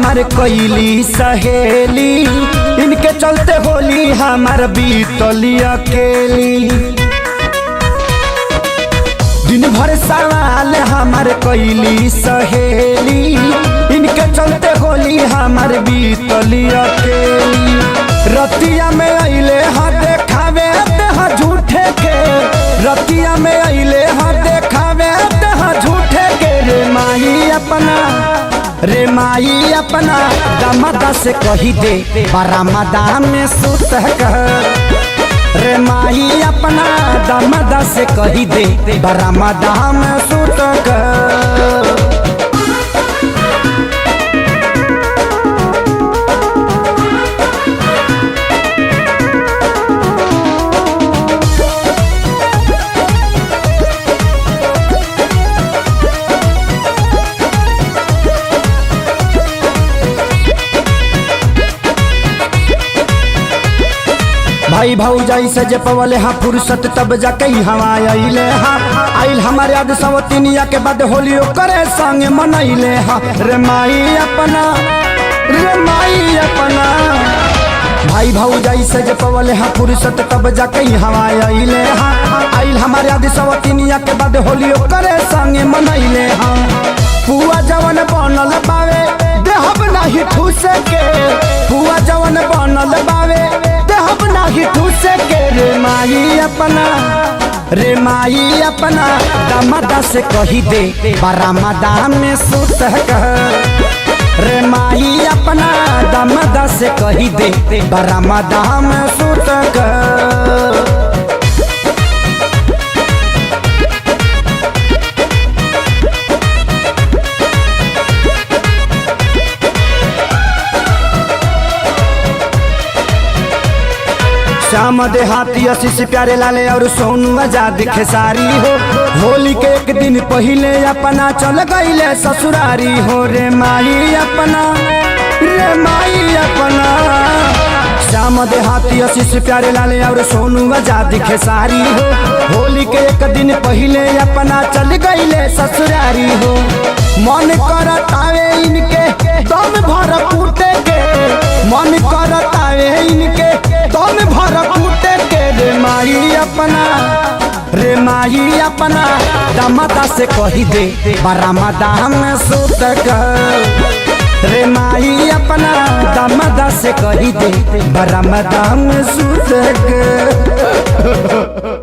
हमार कैली सहेली, इनके चलते होली हमार बीतली अकेली। दिन भर सवाल हमार कैली सहेली, इनके चलते होली हमार बीतली अकेली। रतिया में अइले हाँ देखावे हाँ झूठे के, रतिया में अइले हाँ देखावे हाँ झूठे के। रे माई अपना दामादा से कही दे बरामदा में सुत कर। रे माई अपना दामादा से कही दे बरामदा में सुत कर। भाई भौजाई से जे पवले हाँ फुर्सत तब जाके हवा आइले हाँ। आइल हमारे याद सवतिनिया के बाद होली करे संग मनैले हाँ। रे माई अपना भाई भौजाई से जे पवले हाँ फुर्सत तब जाके हवा आइले हाँ। आइल हमारे याद सवतिनिया के बाद होली करे संग मनैले हाँ। पुआ जवन बनल बावे देहब नाही ठूस के, पुआ जवन बनल बावे देहब नाही ठूस के। रे माई अपना दामादा से कही दे बरामदा में सुत कर। रे माई अपना दामादा से कही दे बरामदा में सुत कर। श्याम देहाती आशीष प्यारे लाले और सोनू आजाद खेसारी हो। होली के एक दिन पहले अपना चल गईले ससुरारी हो। रे माई अपना श्याम देहाती आशीष प्यारे लाले और सोनू आजाद खेसारी हो। होली के एक दिन पहले अपना चल गईले ससुरारी हो। मन करतावे इनके दम भर कूटे के, मन करतावे इनके दम भर कूटे के। रे माई अपना दामादा से कही दे बरामदा में सुत कर। रे माई अपना दामादा से कही दे बरामदा में सुत कर।